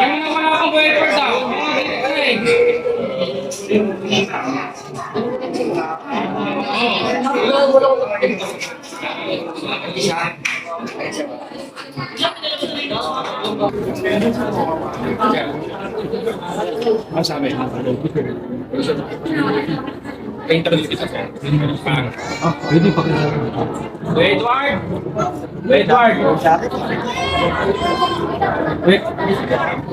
Yung wala akong boyfriend daw. Ang sabi? Interview kita sir. Pwede pa Edward! Edward!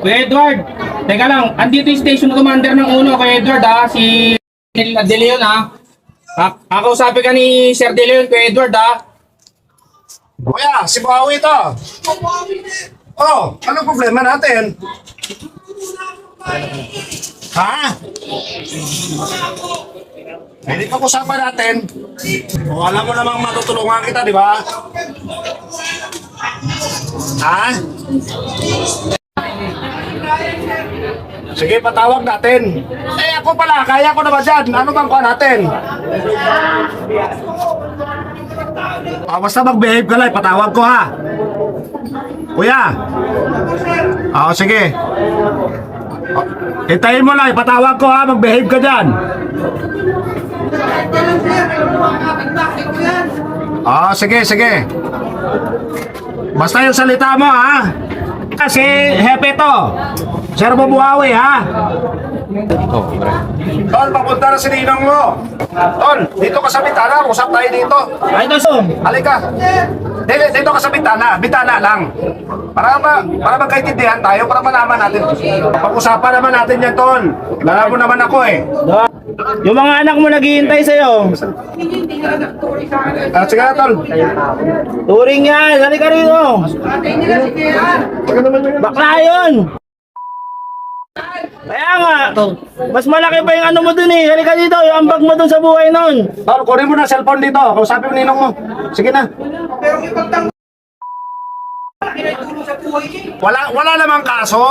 Edward! Teka lang, andito yung station commander ng uno kay Edward ha, si De Leon ha. Kakausapin ka ni Sir De Leon kay Edward ha. Kuya, si Bawi ito. Oh, ano problema natin? Ha? Hindi pag-usapan natin. O, alam mo namang matutulungan kita, di ba? Ha? Sige, patawag natin. Eh, ako pala, kaya ko na ba dyan? Ano bang kuha natin? Basta mag-behave ka lang, patawag ko ha. Kuya. Oo, sige. Hintayin mo lang, ipatawag ko ha, mag-behave ka dyan. Oo, sige, sige. Basta yung salita mo ha. Kasi hepe to. Sir Bubuhawi ha. Tol, papunta na si Ninong mo. Tol, dito ka sa bitana, usap tayo dito. Ay, Dosong! Halika. Dito ka sa bitana lang. Para magkaintindihan tayo, para malaman natin. Pag-usapan naman natin yan, Tol. Lala mo naman ako eh. Yung mga anak mo naghihintay sa'yo. Sige na, Tol. Turing yan! Halika rito! Bakla yun! Kaya nga, mas malaki pa yung ano mo dun eh. Halika dito, yung ambag mo dun sa buhay nun. Tol, kunin mo na cellphone dito. Kausapin mo Ninong mo. Sige na. Wala namang kaso.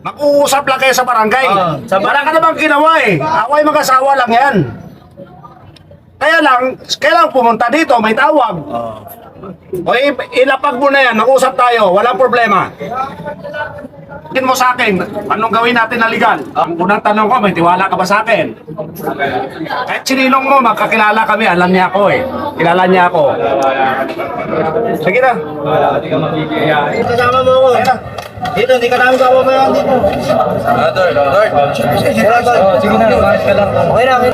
Mag-uusap lang kayo sa barangay. Wala ka namang ginawa eh. Away mag-asawa lang yan. Kaya lang pumunta dito, may tawag. O ilapag mo na yan, mag-usap tayo, walang problema. Tingin mo sa akin, anong gawin natin na legal? Ang unang tanong ko, may tiwala ka ba sa akin? Kahit sininong mo, magkakilala kami, alam niya ako eh. Kilala niya ako. Sige na. Kasama mo ako. Dito, hindi ka namin kapabayaan dito. Sige na, maris ka lang. Okay na, okay.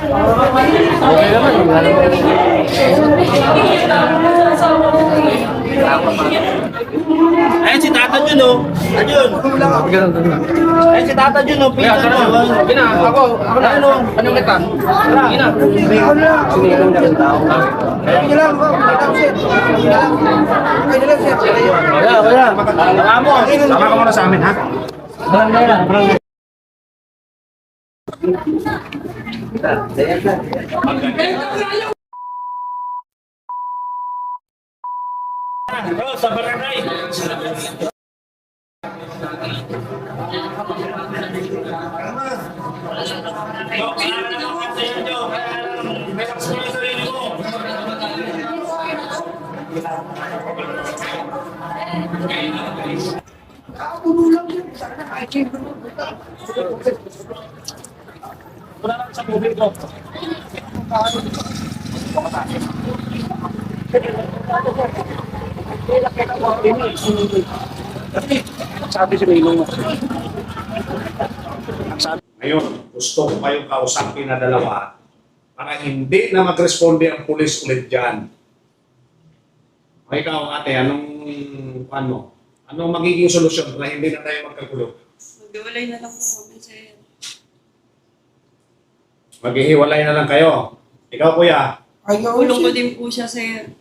Okay naman. Ayun si Tata Jun oh. Ayun. Ayun si Tata Jun oh. Pinsan mo. Gina, ako na ano. Anong kita? Gina. Sinilong na yung tao. Ayun lang. Wala. Tama mo. Sama ka muna sa amin ha? Sa barangay. Sa publiko. Sabi si Ninong mo. Ngayon, gusto ko kayong kausapin na dalawa para hindi na mag-responde ang pulis ulit dyan. O ikaw, ate, anong magiging solusyon para hindi na tayo magkagulo? Maghiwalay na lang po kami, sir. Maghihiwalay na lang kayo. Ikaw, kuya. Kulong ko din po siya, sir.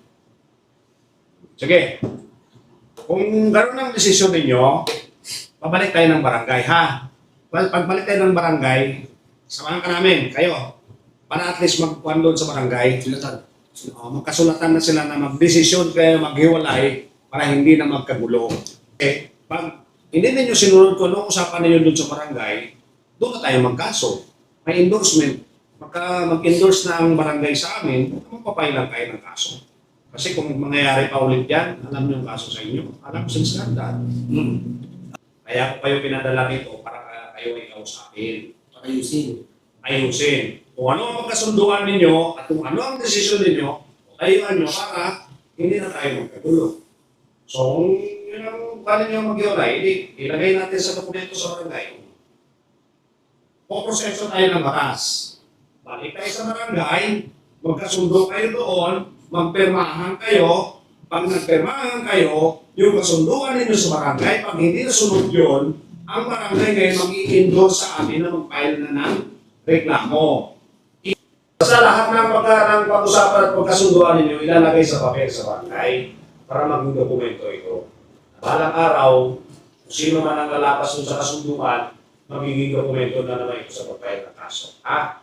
Sige. Kung gano'n ang desisyon ninyo, pabalik tayo ng barangay, ha? Pagbalik tayo ng barangay, samahan ka namin, kayo. Para at least magpuan doon sa barangay. Magkasulatan na sila na mag-desisyon kayo, maghiwalay, para hindi na magkagulo. Pag hindi ninyo sinunod ko, nung usapan ninyo doon sa barangay, doon na tayo magkaso. May endorsement. Mag-endorse na ang barangay sa amin, magpapailan kayo ng kaso. Kasi kung mangyayari pa ulit yan, alam niyo yung kaso sa inyo, alam ko sa skandal. Kaya ko kayo pinadala dito para kayo ay kausapin. Ayusin. Kung ano ang pagkasunduan ninyo at kung ano ang desisyon ninyo, ayuan nyo para hindi na tayo magkagulo. So, kung yun ang kaya nyo mag-iolay, ilagay natin sa dokumento sa barangay. O proseso tayo ng batas. Balik tayo sa barangay, magkasundo kayo doon, magpirmahan kayo. Pag nagpirmahan kayo, yung kasunduan ninyo sa barangay, pag hindi nasunod yun, ang barangay ngayon mag-i-endorse sa amin na mag-file na ng reklamo. Sa lahat ng pag-usapan at pagkasunduan ninyo, ilalagay sa papel sa barangay para maging dokumento ito. Balang araw, kung sino man ang lalapas dun sa kasunduan, magiging dokumento na naman ito sa papel na kaso. Ha?